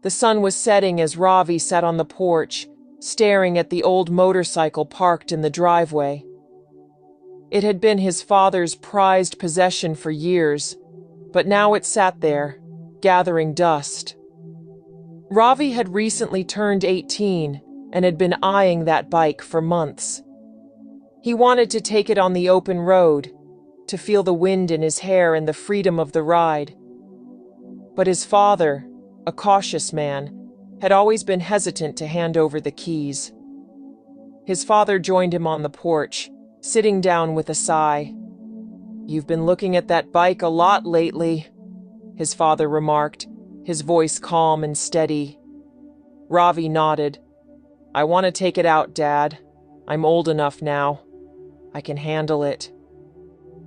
The sun was setting as Ravi sat on the porch, staring at the old motorcycle parked in the driveway. It had been his father's prized possession for years, but now it sat there, gathering dust. Ravi had recently turned 18 and had been eyeing that bike for months. He wanted to take it on the open road, to feel the wind in his hair and the freedom of the ride. But his father, a cautious man, had always been hesitant to hand over the keys. His father joined him on the porch, sitting down with a sigh. "You've been looking at that bike a lot lately," his father remarked, his voice calm and steady. Ravi nodded. "I want to take it out, Dad. I'm old enough now. I can handle it."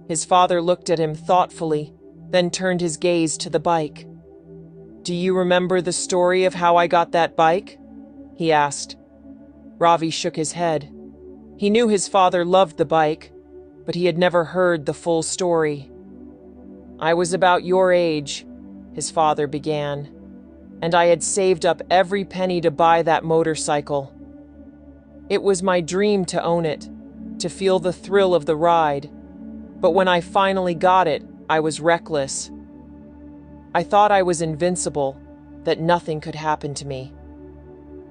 His father looked at him thoughtfully, then turned his gaze to the bike. "Do you remember the story of how I got that bike?" he asked. Ravi shook his head. He knew his father loved the bike, but he had never heard the full story. "I was about your age," his father began, "and I had saved up every penny to buy that motorcycle. It was my dream to own it, to feel the thrill of the ride, but when I finally got it, I was reckless. I thought I was invincible, that nothing could happen to me.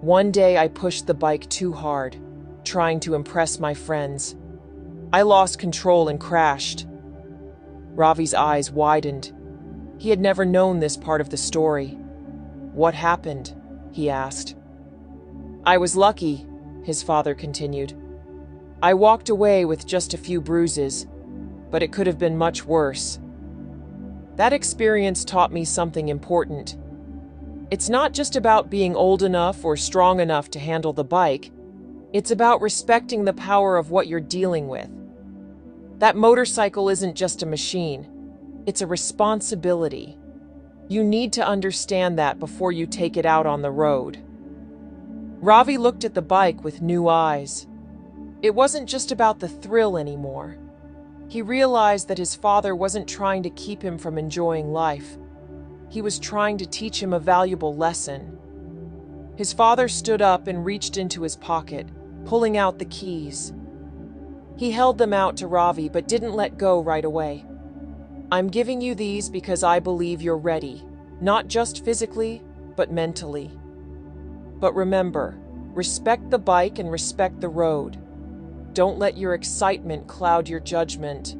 One day I pushed the bike too hard, trying to impress my friends. I lost control and crashed." Ravi's eyes widened. He had never known this part of the story. "What happened?" he asked. "I was lucky," his father continued. "I walked away with just a few bruises, but it could have been much worse. That experience taught me something important. It's not just about being old enough or strong enough to handle the bike. It's about respecting the power of what you're dealing with. That motorcycle isn't just a machine. It's a responsibility. You need to understand that before you take it out on the road." Ravi looked at the bike with new eyes. It wasn't just about the thrill anymore. He realized that his father wasn't trying to keep him from enjoying life. He was trying to teach him a valuable lesson. His father stood up and reached into his pocket, pulling out the keys. He held them out to Ravi but didn't let go right away. "I'm giving you these because I believe you're ready, not just physically, but mentally. But remember, respect the bike and respect the road. Don't let your excitement cloud your judgment."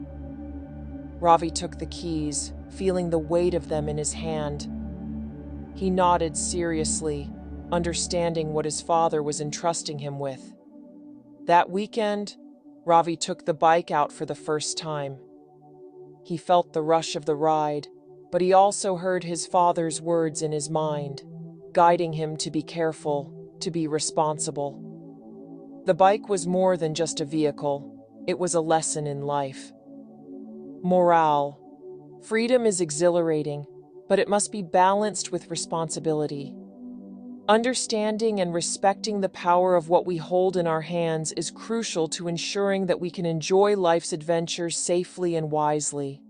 Ravi took the keys, feeling the weight of them in his hand. He nodded seriously, understanding what his father was entrusting him with. That weekend, Ravi took the bike out for the first time. He felt the rush of the ride, but he also heard his father's words in his mind, guiding him to be careful, to be responsible. The bike was more than just a vehicle. It was a lesson in life. Morale. Freedom is exhilarating, but it must be balanced with responsibility. Understanding and respecting the power of what we hold in our hands is crucial to ensuring that we can enjoy life's adventures safely and wisely.